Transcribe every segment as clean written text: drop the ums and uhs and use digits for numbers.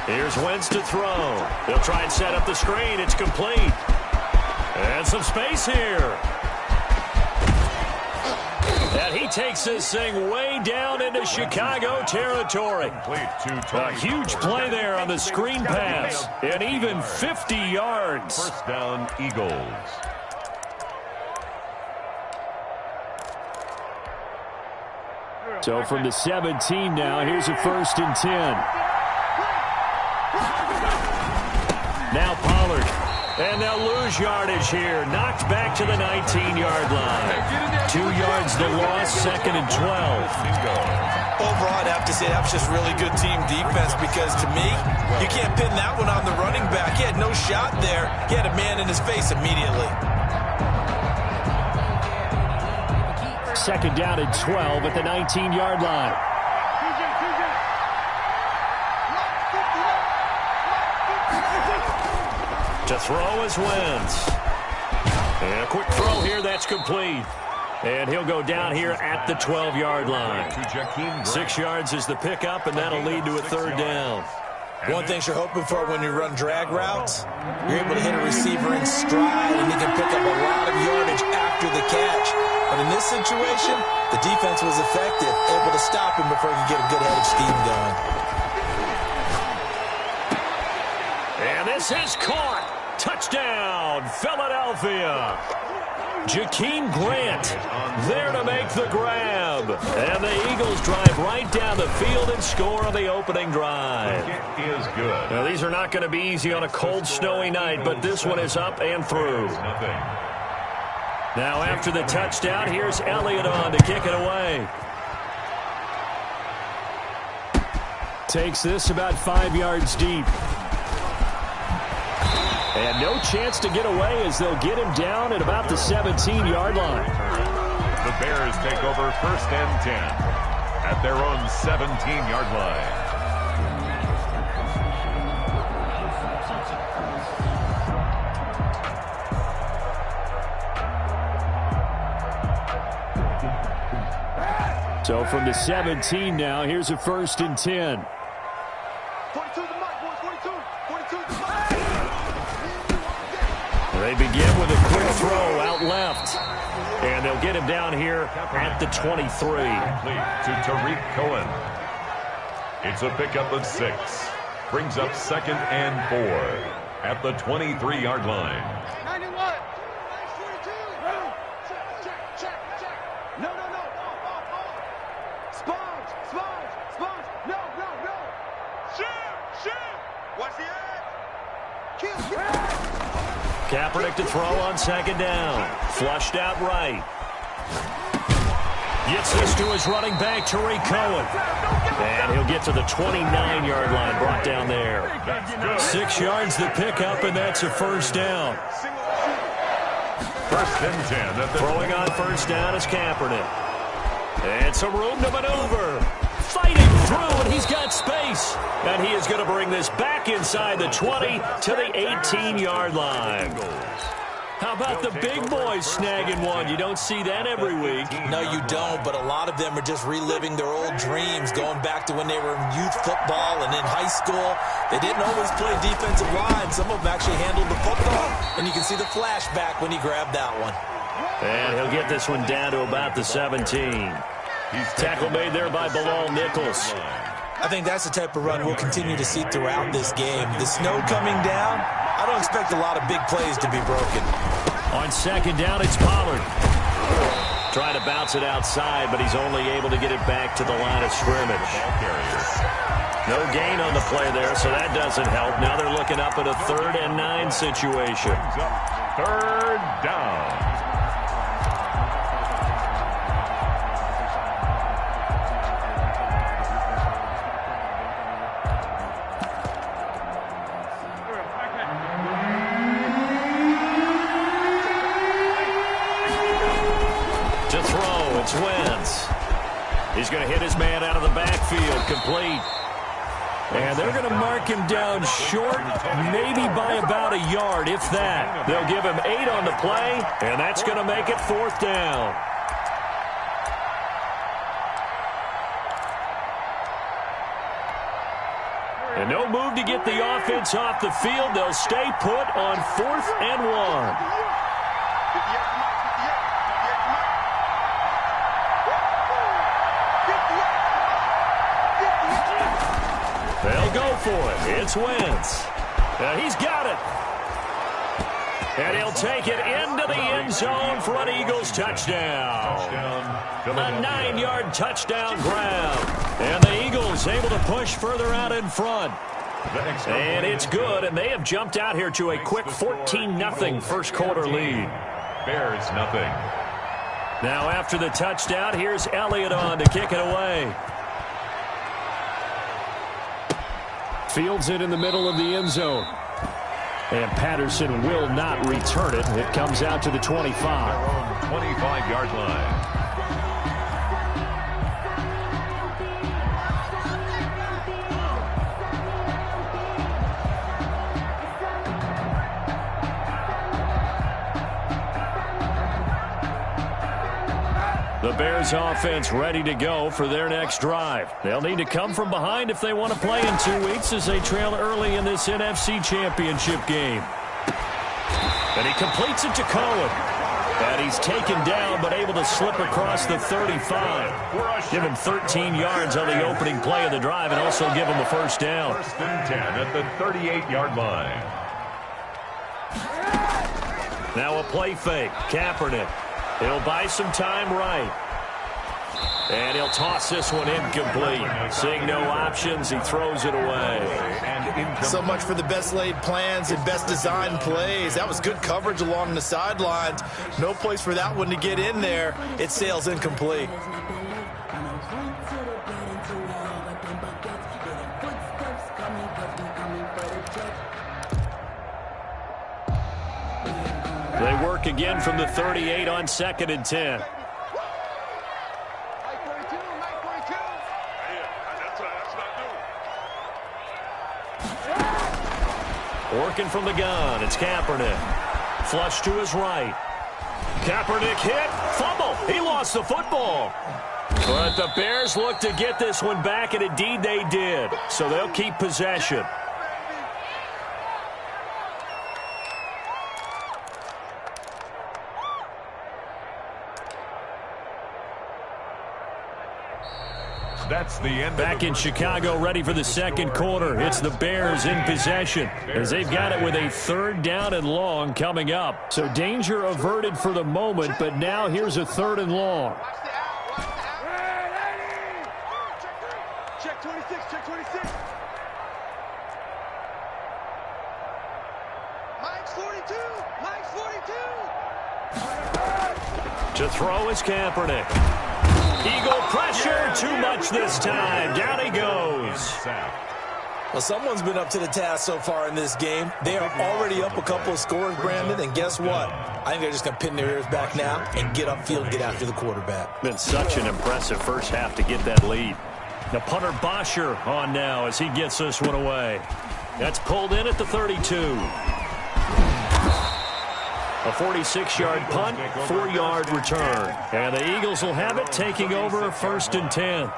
Here's Wentz to throw. He'll try and set up the screen. It's complete. And some space here. And he takes this thing way down into Chicago territory. A huge play there on the screen pass. And even 50 yards. First down, Eagles. So from the 17 now, here's a 1st and 10. Now Pollard. And they'll lose yardage here. Knocked back to the 19-yard line. 2 yards the loss, 2nd and 12. Overall, I'd have to say that was just really good team defense because, to me, you can't pin that one on the running back. He had no shot there. He had a man in his face immediately. 2nd down and 12 at the 19-yard line. To throw is Wentz. And a quick throw here, that's complete. And he'll go down here at the 12-yard line. 6 yards is the pickup, and that'll lead to a 3rd down. One thing you're hoping for when you run drag routes, you're able to hit a receiver in stride, and he can pick up a lot of yardage after the catch. But in this situation, the defense was effective, able to stop him before he could get a good head of steam going. And this is caught. Touchdown, Philadelphia. Jakeem Grant there to make the grab. And the Eagles drive right down the field and score on the opening drive. It is good. Now, these are not going to be easy on a cold, snowy night, but this one is up and through. Now, after the touchdown, here's Elliott on to kick it away. Takes this about 5 yards deep. And no chance to get away as they'll get him down at about the 17-yard line. The Bears take over 1st and 10 at their own 17-yard line. So from the 17 now, here's a 1st and 10. 42 to Mike, boys, 42. 42 to Mike. They begin with a quick throw out left. And they'll get him down here at the 23. To Tariq Cohen. It's a pickup of 6. Brings up 2nd and 4 at the 23-yard line. 91. 42. Check. No. Sponge. No. Shoot. What's the edge? Kill. Kaepernick to throw on 2nd down. Flushed out right. Gets this to his running back, Tariq Cohen. And he'll get to the 29-yard line, brought down there. 6 yards the pickup, and that's a 1st down. 1st and 10. Throwing on 1st down is Kaepernick. And some room to maneuver. Fighting through, and he's got space. And he is going to bring this back inside the 20 to the 18-yard line. How about the big boys snagging one? You don't see that every week. No, you don't, but a lot of them are just reliving their old dreams, going back to when they were in youth football and in high school. They didn't always play defensive line. Some of them actually handled the football, and you can see the flashback when he grabbed that one. And he'll get this one down to about the 17. Tackle made there by Bilal Nichols. I think that's the type of run we'll continue to see throughout this game. The snow coming down, I don't expect a lot of big plays to be broken. On 2nd down, it's Pollard. Trying to bounce it outside, but he's only able to get it back to the line of scrimmage. No gain on the play there, so that doesn't help. Now they're looking up at a 3rd and 9 situation. 3rd down. It's Wentz. He's going to hit his man out of the backfield, complete. And they're going to mark him down short, maybe by about a yard, if that. They'll give him 8 on the play, and that's going to make it 4th down. And no move to get the offense off the field. They'll stay put on 4th and 1. They'll go for it. It's Wentz. He's got it. And he'll take it into the end zone for an Eagles touchdown. A 9-yard touchdown grab. And the Eagles able to push further out in front. And it's good, and they have jumped out here to a quick 14-0 first quarter lead. Bears nothing. Now after the touchdown, here's Elliott on to kick it away. Fields it in the middle of the end zone. And Patterson will not return it. It comes out to the 25. 25-yard line. The Bears offense ready to go for their next drive. They'll need to come from behind if they want to play in 2 weeks as they trail early in this NFC Championship game. And he completes it to Cohen. And he's taken down but able to slip across the 35. Give him 13 yards on the opening play of the drive and also give him a first down. 1st and 10 at the 38-yard line. Now a play fake. Kaepernick. He'll buy some time right. And he'll toss this one incomplete. Seeing no options, he throws it away. So much for the best laid plans and best designed plays. That was good coverage along the sidelines. No place for that one to get in there. It sails incomplete. They work again from the 38 on 2nd and 10. Working from the gun, it's Kaepernick. Flush to his right. Kaepernick hit, fumble. He lost the football. But the Bears look to get this one back, and indeed they did. So they'll keep possession. That's the end. Back in Chicago, ready for the second quarter. It's the Bears in possession as they've got it with a 3rd down and long coming up. So danger averted for the moment, but now here's a 3rd and long. Check 26, check 26. Mike's 42, Mike's 42. To throw is Kaepernick. Eagle pressure, too much this time. Down he goes. Well, someone's been up to the task so far in this game. They are already up a couple of scores, Brandon, and guess what? I think they're just going to pin their ears back now and get upfield and get after the quarterback. Been such an impressive first half to get that lead. The punter Bosher on now as he gets this one away. That's pulled in at the 32. A 46-yard punt, 4-yard return. And the Eagles will have it, taking over 1st and 10.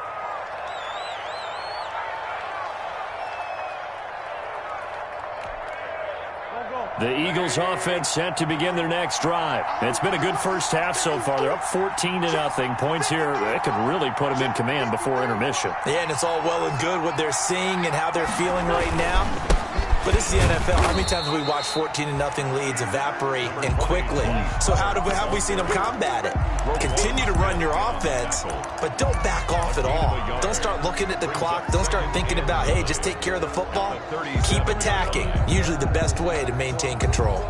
The Eagles offense set to begin their next drive. It's been a good first half so far. They're up 14-0. Points here, that could really put them in command before intermission. Yeah, and it's all well and good what they're seeing and how they're feeling right now. But it's the NFL. How many times have we watched 14-0 leads evaporate and quickly? So how have we seen them combat it? Continue to run your offense, but don't back off at all. Don't start looking at the clock. Don't start thinking about, hey, just take care of the football. Keep attacking. Usually the best way to maintain control.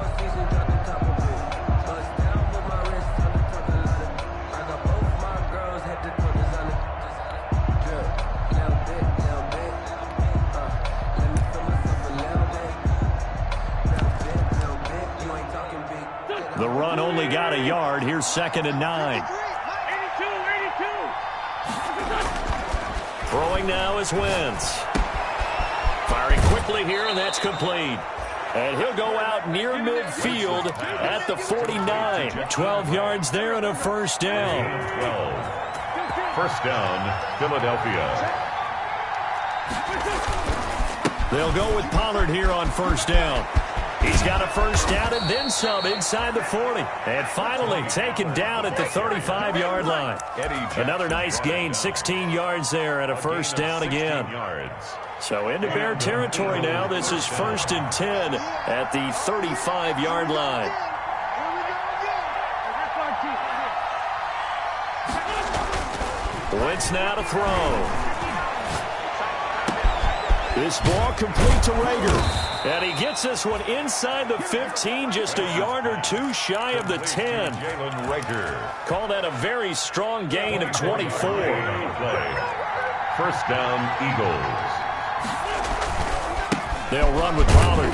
The run only got a yard. Here's 2nd and 9. 82. Throwing now is Wentz. Firing quickly here, and that's complete. And he'll go out near midfield at the 49. 12 yards there and a first down. 12. First down, Philadelphia. They'll go with Pollard here on first down. He's got a first down and then some inside the 40. And finally taken down at the 35-yard line. Another nice gain, 16 yards there and a first down again. So into Bear territory now. This is 1st and 10 at the 35-yard line. Wentz now to throw. This ball complete to Rager. And he gets this one inside the 15, just a yard or two shy of the 10. Jalen Rager. Call that a very strong gain of 24. First down, Eagles. They'll run with Pollard.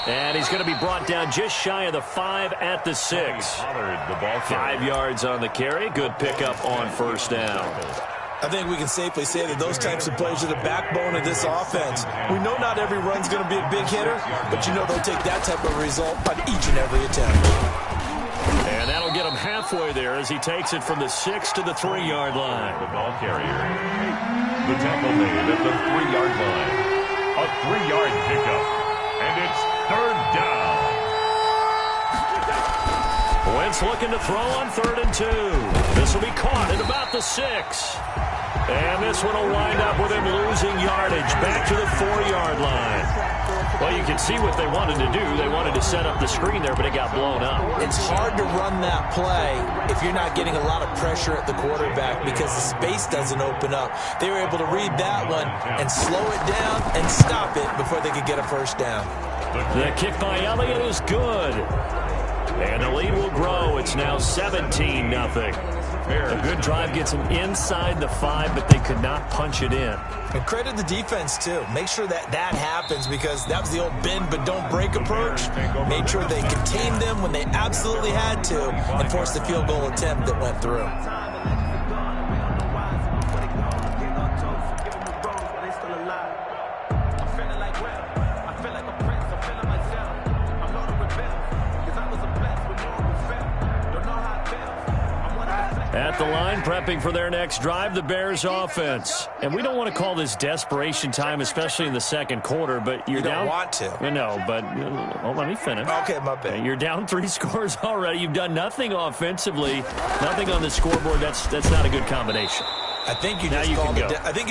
And he's going to be brought down just shy of the 5 at the 6. 5 yards on the carry. Good pickup on first down. I think we can safely say that those types of plays are the backbone of this offense. We know not every run's going to be a big hitter, but you know they'll take that type of result on each and every attempt. And that'll get him halfway there as he takes it from the 6 to the 3-yard line. The ball carrier. The tackle made at the 3-yard line. A 3-yard pickup. And it's third down. Wentz looking to throw on 3rd and 2. This will be caught at about the 6. And this one will wind up with him losing yardage back to the 4-yard line. Well, you can see what they wanted to do. They wanted to set up the screen there, but it got blown up. It's hard to run that play if you're not getting a lot of pressure at the quarterback because the space doesn't open up. They were able to read that one and slow it down and stop it before they could get a first down. The kick by Elliott is good. And the lead will grow. It's now 17-0. A good drive gets them inside the 5, but they could not punch it in. And credit the defense, too. Make sure that happens because that was the old bend but don't break approach. Made sure they contained them when they absolutely had to and forced the field goal attempt that went through. At the line, prepping for their next drive, the Bears offense. And we don't want to call this desperation time, especially in the second quarter, but you're down. You don't want to. No, but let me finish. Okay, my bad. You're down 3 scores already. You've done nothing offensively, nothing on the scoreboard. That's not a good combination. I think you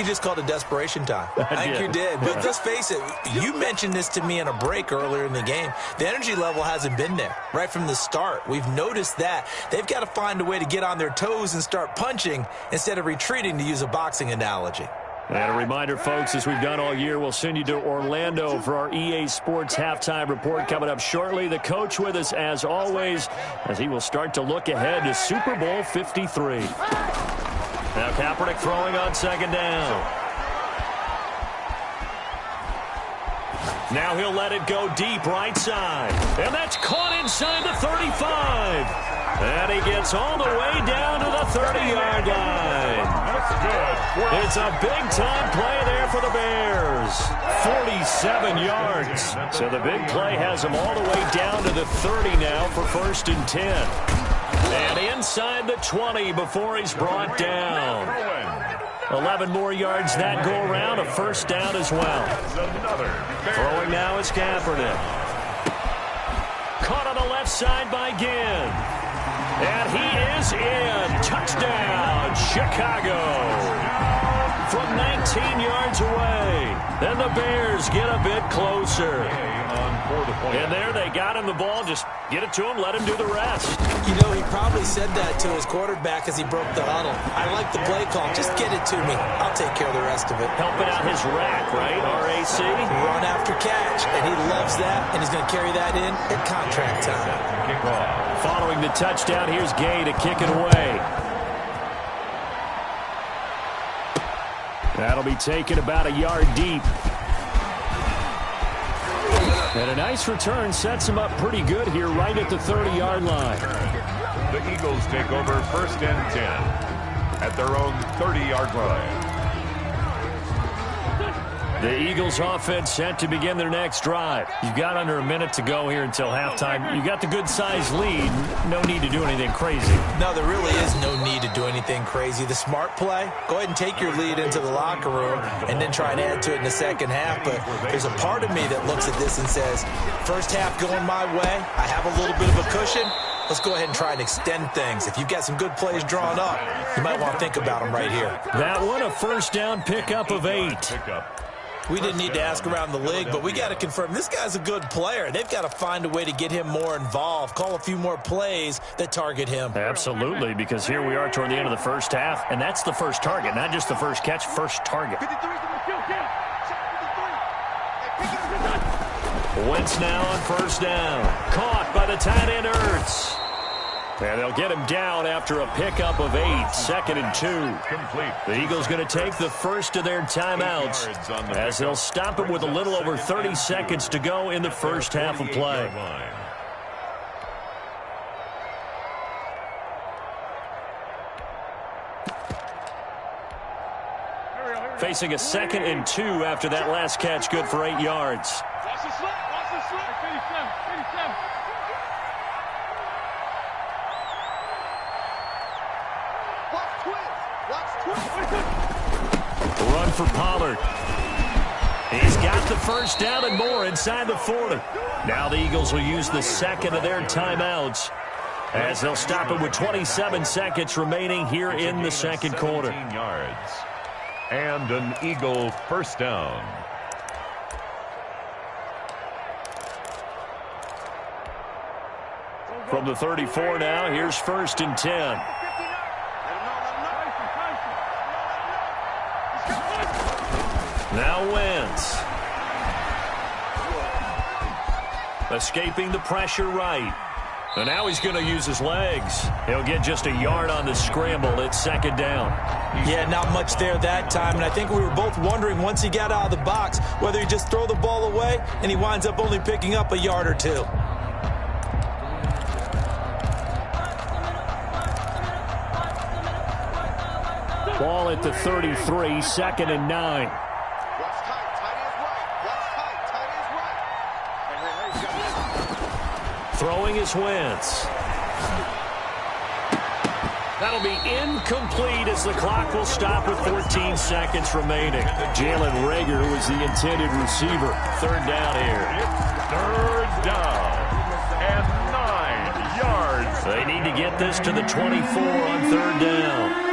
just called it desperation time. I think you did. But let's face it, you mentioned this to me in a break earlier in the game. The energy level hasn't been there right from the start. We've noticed that. They've got to find a way to get on their toes and start punching instead of retreating, to use a boxing analogy. And a reminder, folks, as we've done all year, we'll send you to Orlando for our EA Sports halftime report coming up shortly. The coach with us, as always, as he will start to look ahead to Super Bowl 53. Now Kaepernick throwing on second down. Now he'll let it go deep right side. And that's caught inside the 35. And he gets all the way down to the 30-yard line. That's good. It's a big-time play there for the Bears. 47 yards. So the big play has them all the way down to the 30 now for 1st and 10. And inside the 20 before he's brought down. 11 more yards that go around, a first down as well. Throwing now is Kaepernick. Caught on the left side by Ginn. And he is in. Touchdown, Chicago. From 19 yards away. Then the Bears get a bit closer. And there they got him the ball. Just get it to him, let him do the rest. You know, he probably said that to his quarterback as he broke the huddle. I like the play call. Just get it to me. I'll take care of the rest of it. Helping out his rack, right? RAC. Run after catch. And he loves that, and he's going to carry that in at contract time. Following the touchdown, here's Gay to kick it away. That'll be taken about a yard deep. And a nice return sets him up pretty good here right at the 30-yard line. The Eagles take over 1st and 10 at their own 30-yard line. The Eagles offense set to begin their next drive. You've got under a minute to go here until halftime. You got the good-sized lead. No need to do anything crazy. No, there really is no need to do anything crazy. The smart play, go ahead and take your lead into the locker room and then try and add to it in the second half. But there's a part of me that looks at this and says, first half going my way, I have a little bit of a cushion. Let's go ahead and try and extend things. If you've got some good plays drawn up, you might want to think about them right here. That one, a first down pickup of 8. We didn't need to ask around the league, but we got to confirm this guy's a good player. They've got to find a way to get him more involved, call a few more plays that target him. Absolutely, because here we are toward the end of the first half, and that's the first target, not just the first catch, first target. Wentz now on first down. Caught by the tight end Ertz. And they'll get him down after a pickup of 8, 2nd and 2. Complete. The Eagles going to take the first of their timeouts as they'll stop it with a little over 30 seconds to go in the first half of play. Facing a 2nd and 2 after that last catch, good for 8 yards. Watch the slip. Watch the slip. 87. 87. Run for Pollard. He's got the first down and more inside the 40. Now the Eagles will use the second of their timeouts as they'll stop it with 27 seconds remaining here in the second quarter. Yards. And an Eagle first down. From the 34 now, here's 1st and 10. Now Wentz. Escaping the pressure right. And now he's going to use his legs. He'll get just a yard on the scramble. It's 2nd down. Yeah, not much there that time. And I think we were both wondering once he got out of the box whether he just throw the ball away and he winds up only picking up a yard or 2. Ball at the 33, 2nd and 9. Throwing is Wentz. That'll be incomplete as the clock will stop with 14 seconds remaining. Jalen Reagor was the intended receiver. 3rd down here. 3rd down and 9 yards. They need to get this to the 24 on 3rd down.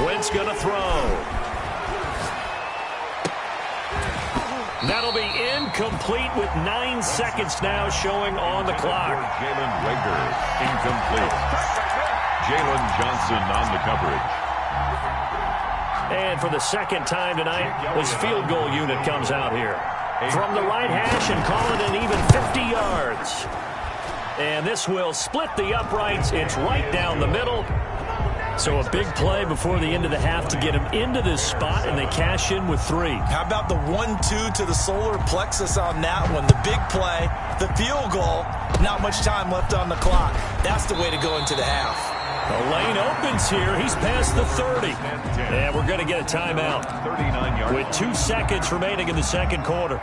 Wentz going to throw. That'll be incomplete with 9 seconds now showing on the clock. Jalen Reagor, incomplete. Jalen Johnson on the coverage. And for the 2nd time tonight, this field goal unit comes out here. From the right hash and call it an even 50 yards. And this will split the uprights. It's right down the middle. So a big play before the end of the half to get him into this spot, and they cash in with 3. How about the 1-2 to the solar plexus on that one? The big play, the field goal, not much time left on the clock. That's the way to go into the half. The lane opens here. He's past the 30. And we're going to get a timeout 39 yards. with 2 seconds remaining in the second quarter.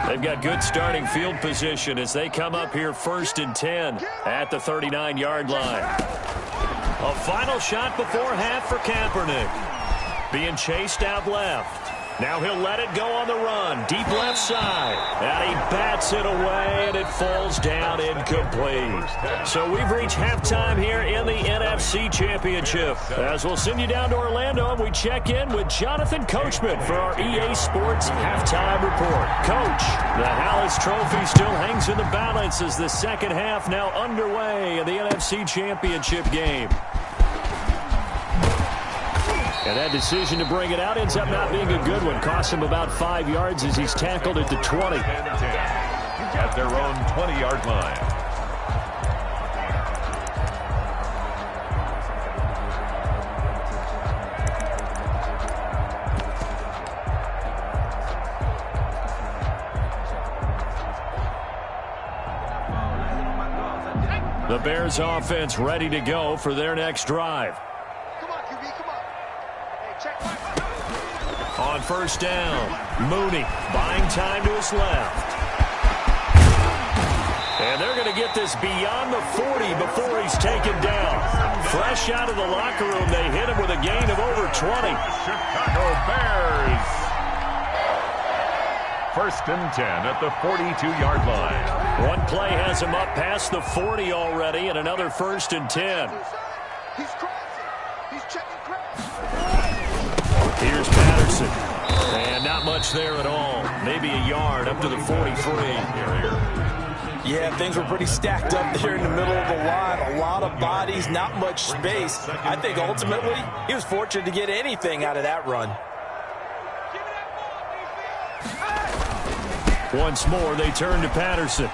They've got good starting field position as they come up here 1st and 10 at the 39-yard line. A final shot before half for Kaepernick. Being chased out left. Now he'll let it go on the run. Deep left side. And he bats it away, and it falls down incomplete. So we've reached halftime here in the NFC Championship. As we'll send you down to Orlando, and we check in with Jonathan Coachman for our EA Sports Halftime Report. Coach, the Hallis Trophy still hangs in the balance as the second half now underway in the NFC Championship game. And that decision to bring it out ends up not being a good one. Costs him about 5 yards as he's tackled at the 20. At their own 20-yard line. The Bears offense ready to go for their next drive. Come on, QB, come on. Hey, check. On first down, Mooney buying time to his left. And they're going to get this beyond the 40 before he's taken down. Fresh out of the locker room, they hit him with a gain of over 20. Chicago Bears. First and 10 at the 42-yard line. One play has him up past the 40 already, and another first and 10. He's crossing. He's checking cross. Here's Patterson. And not much there at all. Maybe a yard up to the 43. Yeah, things were pretty stacked up there in the middle of the line. A lot of bodies, not much space. I think ultimately he was fortunate to get anything out of that run. Once more, they turn to Patterson.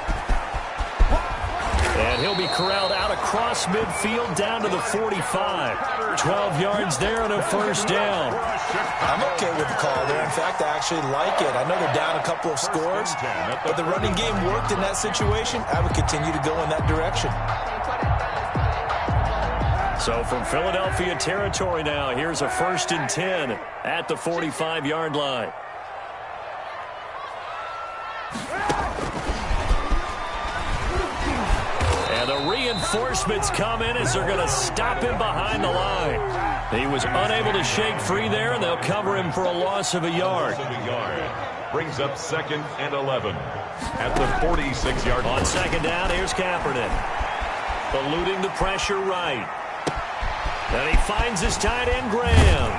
And he'll be corralled out across midfield down to the 45. 12 yards there and a first down. I'm okay with the call there. In fact, I actually like it. I know they're down a couple of scores, but the running game worked in that situation. I would continue to go in that direction. So from Philadelphia territory now, here's a first and 10 at the 45-yard line. And the reinforcements come in as they're going to stop him behind the line. He was unable to shake free there, and they'll cover him for a loss of a yard. Brings up second and 11 at the 46-yard line. On second down, here's Kaepernick. Eluding the pressure right. And he finds his tight end, Graham.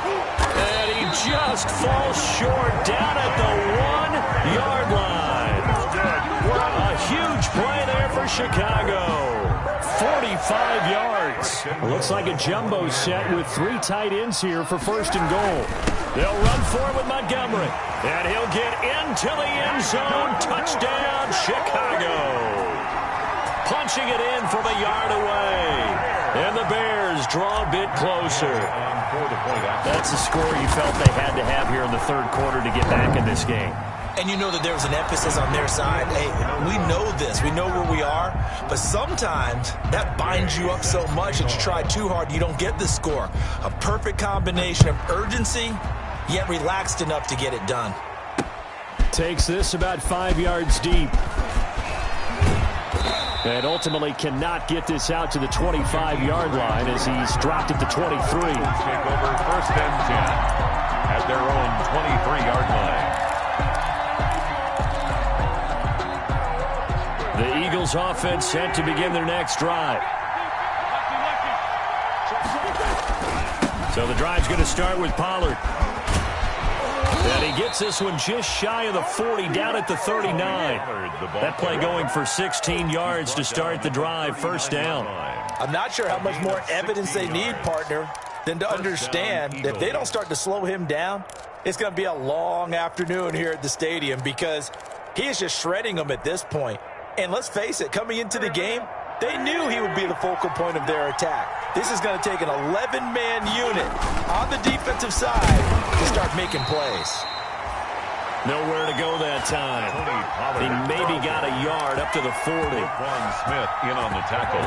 And he just falls short down at the 1-yard line. A huge play there for Chicago. 45 yards. Looks like a jumbo set with 3 tight ends here for first and goal. They'll run for it with Montgomery. And he'll get into the end zone. Touchdown, Chicago. Punching it in from a yard away. And the Bears draw a bit closer. That's the score you felt they had to have here in the third quarter to get back in this game. And you know that there was an emphasis on their side. Hey, we know this. We know where we are. But sometimes that binds you up so much that you try too hard, you don't get the score. A perfect combination of urgency, yet relaxed enough to get it done. Takes this about 5 yards deep. And ultimately cannot get this out to the 25-yard line as he's dropped at the 23. Take over first and 10 at their own 23-yard line. The Eagles offense set to begin their next drive. So the drive's going to start with Pollard. And he gets this one just shy of the 40, down at the 39. That play going for 16 yards to start the drive, first down. I'm not sure how much more evidence they need, partner, than to understand that if they don't start to slow him down, it's going to be a long afternoon here at the stadium because he is just shredding them at this point. And let's face it, coming into the game, they knew he would be the focal point of their attack. This is going to take an 11-man unit on the defensive side to start making plays. Nowhere to go that time. He maybe got a yard up to the 40. Smith in on the tackle.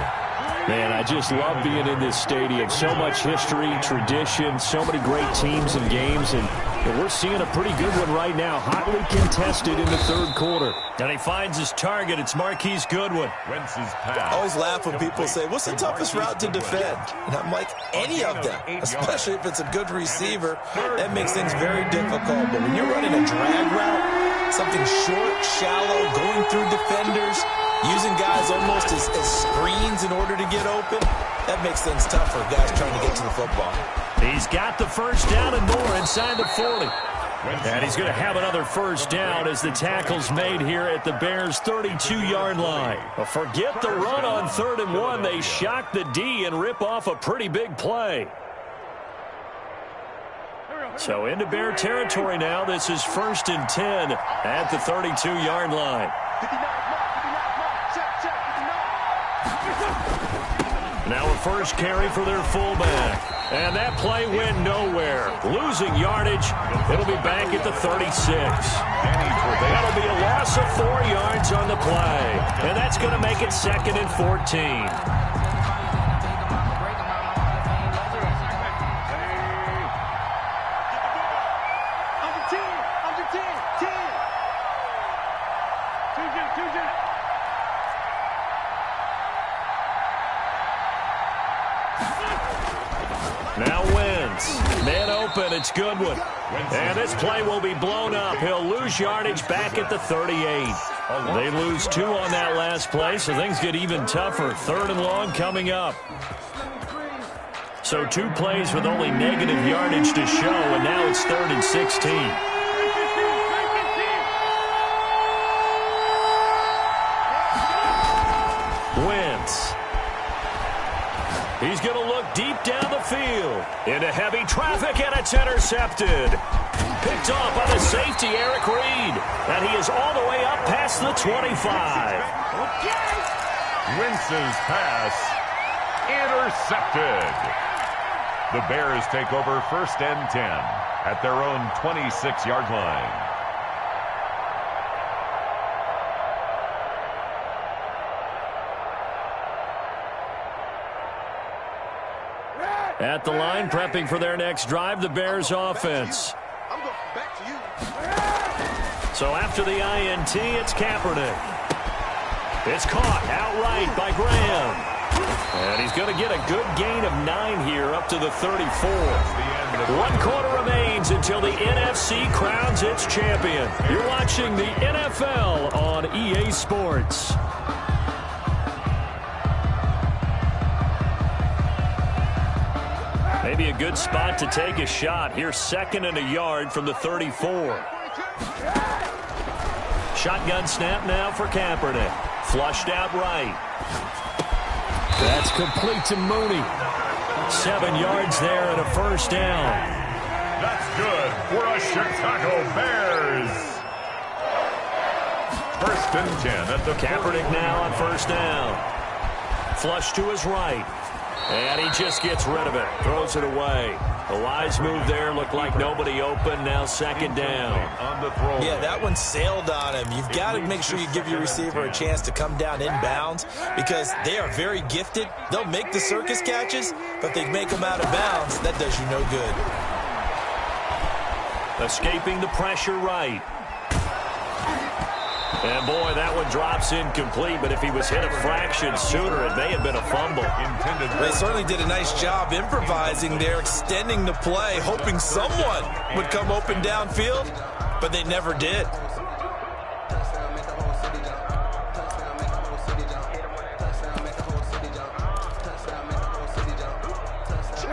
Man, I just love being in this stadium. So much history, tradition, so many great teams and games, and we're seeing a pretty good one right now. Hotly contested in the third quarter. And he finds his target. It's Marquise Goodwin. I always laugh when people say, what's the toughest route to defend? And I'm like, any of them, especially if it's a good receiver. That makes things very difficult. But when you're running a drag route, something short, shallow, going through defenders, using guys almost as screens in order to get open, that makes things tough for guys trying to get to the football. He's got the first down and more inside the 40. And he's going to have another first down as the tackle's made here at the Bears' 32-yard line. Well, forget the run on 3rd and 1. They shock the D and rip off a pretty big play. So into Bear territory now. This is 1st and 10 at the 32-yard line. Now a first carry for their fullback. And that play went nowhere. Losing yardage. It'll be back at the 36. That'll be a loss of 4 yards on the play. And that's going to make it 2nd and 14. Now Wentz. Man open, it's Goodwin. And this play will be blown up. He'll lose yardage back at the 38. They lose 2 on that last play, so things get even tougher. 3rd and long coming up. So 2 plays with only negative yardage to show, and now it's 3rd and 16. Wentz. He's going to look deep down the field. Into heavy traffic, and it's intercepted. Picked off by the safety, Eric Reed. And he is all the way up past the 25. Wentz's pass intercepted. The Bears take over 1st and 10 at their own 26-yard line. At the line, prepping for their next drive, the Bears offense. I'm going back to you. So after the INT, it's Kaepernick. It's caught outright by Graham. And he's going to get a good gain of 9 here up to the 34. 1 quarter remains until the NFC crowns its champion. You're watching the NFL on EA Sports. Maybe a good spot to take a shot. Here's 2nd and a yard from the 34. Shotgun snap now for Kaepernick. Flushed out right. That's complete to Mooney. 7 yards there and a 1st down. That's good for a Chicago Bears. 1st and 10 at the Kaepernick now on 1st down. Flush to his right. And he just gets rid of it. Throws it away. A wise move there. Looked like nobody open. Now 2nd down. Yeah, that one sailed on him. You've got to make sure you give your receiver a chance to come down inbounds because they are very gifted. They'll make the circus catches, but if they make them out of bounds, that does you no good. Escaping the pressure right. And, boy, that one drops incomplete, but if he was hit a fraction sooner, it may have been a fumble. They certainly did a nice job improvising there, extending the play, hoping someone would come open downfield, but they never did.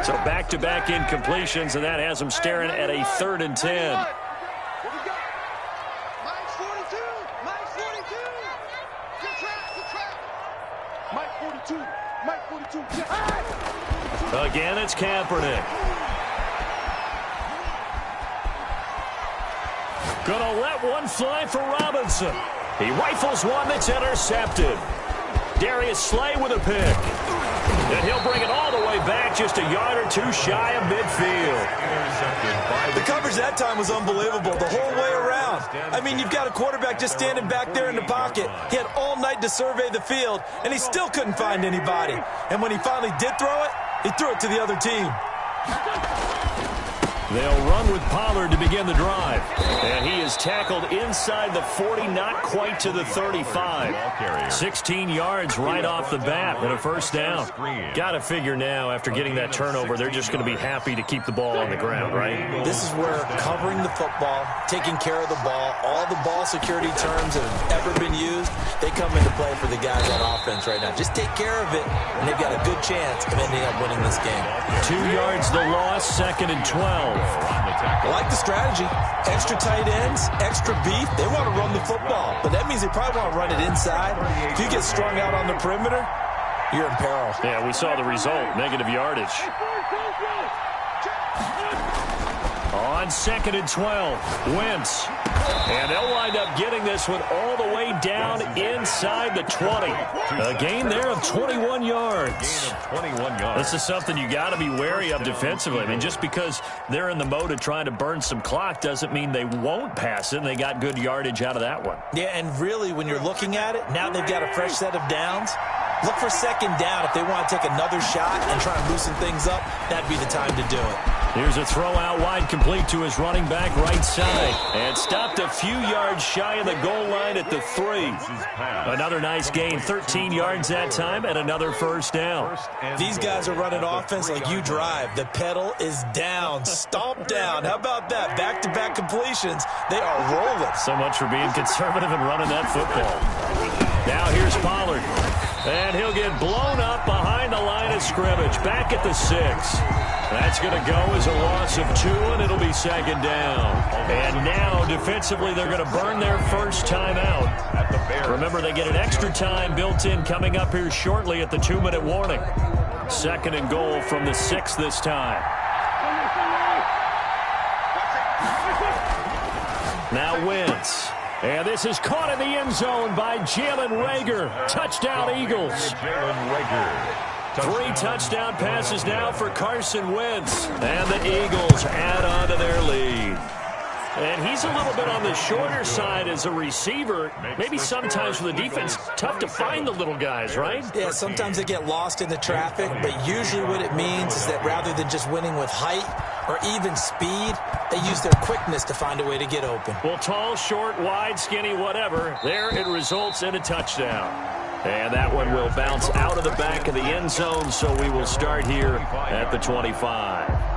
So back-to-back incompletions, and that has them staring at a 3rd and 10. Again, it's Kaepernick. Gonna let one fly for Robinson. He rifles one that's intercepted. Darius Slay with a pick. And he'll bring it all the way back just a yard or 2 shy of midfield. The coverage that time was unbelievable the whole way around. I mean, you've got a quarterback just standing back there in the pocket. He had all night to survey the field, and he still couldn't find anybody. And when he finally did throw it, he threw it to the other team. They'll run with Pollard to begin the drive. And he is tackled inside the 40, not quite to the 35. 16 yards right off the bat and a 1st down. Got to figure now, after getting that turnover, they're just going to be happy to keep the ball on the ground, right? This is where covering the football, taking care of the ball, all the ball security terms that have ever been used, they come into play for the guys on offense right now. Just take care of it, and they've got a good chance of ending up winning this game. 2 yards the loss, 2nd and 12. I like the strategy. Extra tight ends, extra beef. They want to run the football, but that means they probably want to run it inside. If you get strung out on the perimeter, you're in peril. Yeah, we saw the result, negative yardage. On 2nd and 12, Wentz. And they'll line wind up getting this one all the way down inside the 20. A gain there of 21 yards. 21 yards. This is something you got to be wary of defensively. I mean, just because they're in the mode of trying to burn some clock doesn't mean they won't pass it. And they got good yardage out of that one. Yeah, and really, when you're looking at it, now they've got a fresh set of downs. Look for second down if they want to take another shot and try and loosen things up. That'd be the time to do it. Here's a throw out wide, complete to his running back right side. And stopped a few yards shy of the goal line at the 3. Another nice gain, 13 yards that time, and another first down. These guys are running offense like you drive. The pedal is down, stomp down. How about that? Back-to-back completions. They are rolling. So much for being conservative and running that football. Now here's Pollard. And he'll get blown up behind the line of scrimmage. Back at the 6. That's going to go as a loss of 2, and it'll be second down. And now, defensively, they're going to burn their first time out. Remember, they get an extra time built in coming up here shortly at the 2-minute warning. Second and goal from the 6 this time. Now Wentz. And this is caught in the end zone by Jalen Reagor. Touchdown, Eagles. Jalen Reagor. 3 touchdown passes now for Carson Wentz. And the Eagles add on to their lead. And he's a little bit on the shorter side as a receiver. Maybe sometimes for the defense, tough to find the little guys, right? Yeah, sometimes they get lost in the traffic, but usually what it means is that rather than just winning with height or even speed, they use their quickness to find a way to get open. Well, tall, short, wide, skinny, whatever, there it results in a touchdown. And that one will bounce out of the back of the end zone, so we will start here at the 25.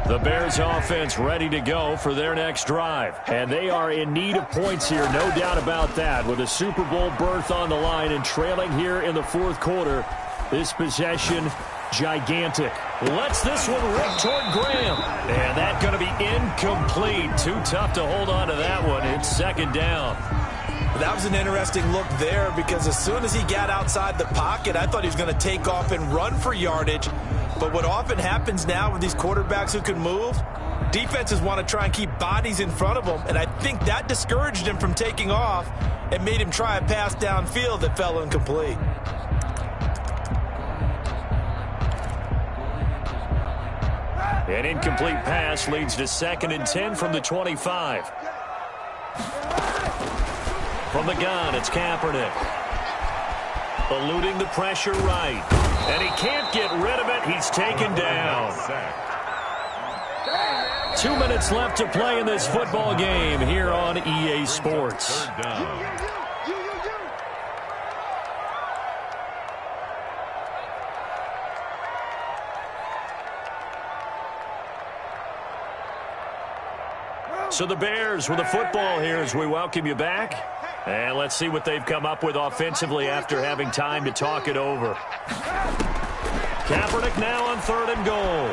The Bears offense ready to go for their next drive. And they are in need of points here, no doubt about that. With a Super Bowl berth on the line and trailing here in the fourth quarter, this possession gigantic. Lets this one rip toward Graham. And that's going to be incomplete. Too tough to hold on to that one. It's second down. That was an interesting look there because as soon as he got outside the pocket, I thought he was going to take off and run for yardage. But what often happens now with these quarterbacks who can move, defenses want to try and keep bodies in front of them, and I think that discouraged him from taking off and made him try a pass downfield that fell incomplete. An incomplete pass leads to 2nd and 10 from the 25. From the gun, it's Kaepernick. Eluding the pressure right. And he can't get rid of it. He's taken down. 2 minutes left to play in this football game here on EA Sports. Third down. So the Bears with the football here as we welcome you back. And let's see what they've come up with offensively after having time to talk it over. Kaepernick now on 3rd and goal.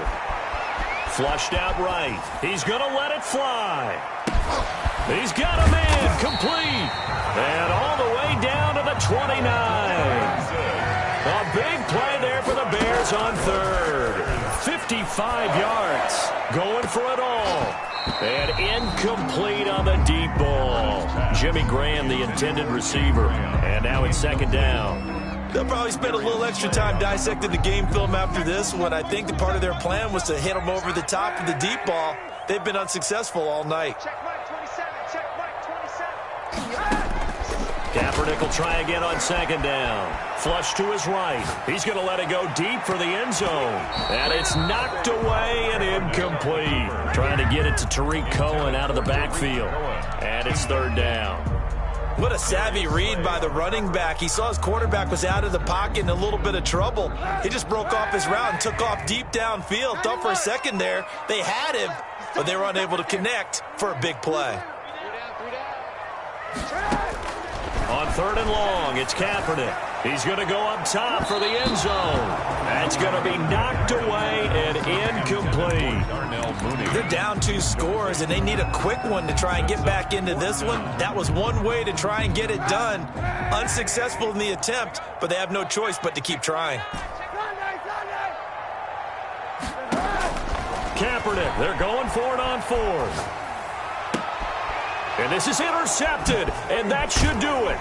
Flushed out right. He's going to let it fly. He's got a man complete. And all the way down to the 29. A big play there for the Bears on 3rd. 55 yards. Going for it all. And incomplete on the deep ball. Jimmy Graham, the intended receiver. And now it's second down. They'll probably spend a little extra time dissecting the game film after this one. I think the part of their plan was to hit them over the top of the deep ball. They've been unsuccessful all night. Check Mike 27. Check Mike 27. Kaepernick will try again on 2nd down. Flush to his right. He's going to let it go deep for the end zone. And it's knocked away and incomplete. Trying to get it to Tariq Cohen out of the backfield. And it's 3rd down. What a savvy read by the running back. He saw his quarterback was out of the pocket in a little bit of trouble. He just broke off his route and took off deep downfield. Thought for a second there they had him, but they were unable to connect for a big play. On 3rd and long, it's Kaepernick. He's going to go up top for the end zone. That's going to be knocked away and incomplete. They're down 2 scores, and they need a quick one to try and get back into this one. That was one way to try and get it done. Unsuccessful in the attempt, but they have no choice but to keep trying. Kaepernick. They're going for it on fourth. And this is intercepted, and that should do it.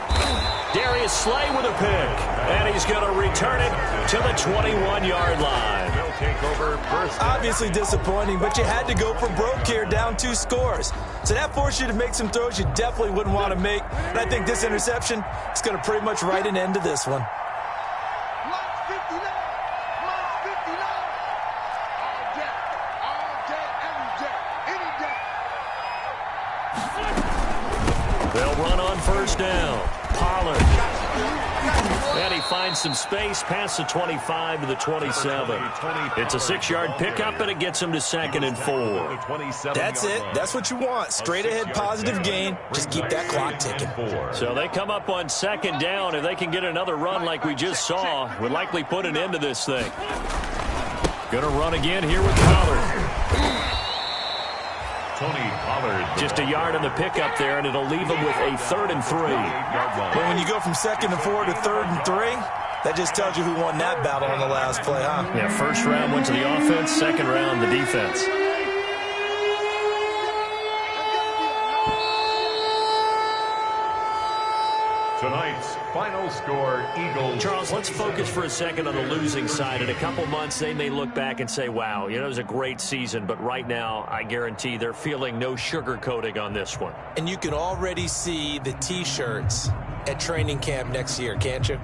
Darius Slay with a pick, and he's going to return it to the 21-yard line. They'll take over first. Obviously disappointing, but you had to go for broke here, down 2 scores. So that forced you to make some throws you definitely wouldn't want to make. And I think this interception is going to pretty much write an end to this one. Lock 59. Lock 59. All day, every day, any day. They'll run on first down. Pollard. And he finds some space past the 25 to the 27. It's a 6-yard pickup, and it gets him to 2nd and 4. That's it. That's what you want. Straight ahead positive gain. Just keep that clock ticking. So they come up on 2nd down. If they can get another run like we just saw, would likely put an end to this thing. Going to run again here with Pollard. Tony Pollard. Just a yard on the pickup there, and it'll leave him with a 3rd and 3. Well, when you go from 2nd and 4 to 3rd and 3, that just tells you who won that battle on the last play, huh? Yeah, first round went to the offense, second round the defense. Tonight's final score, Eagles. Charles, let's focus for a second on the losing side. In a couple months, they may look back and say, wow, it was a great season. But right now, I guarantee they're feeling no sugarcoating on this one. And you can already see the T-shirts at training camp next year, can't you?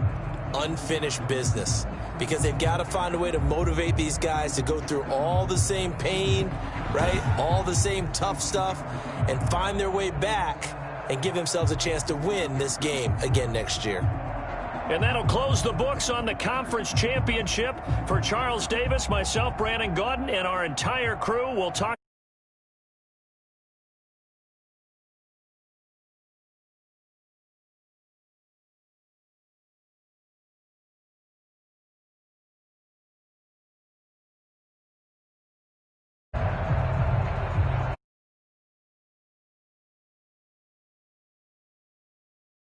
Unfinished business. Because they've got to find a way to motivate these guys to go through all the same pain, right? All the same tough stuff, and find their way back and give themselves a chance to win this game again next year. And that'll close the books on the conference championship. For Charles Davis, myself, Brandon Gaudin, and our entire crew, we'll talk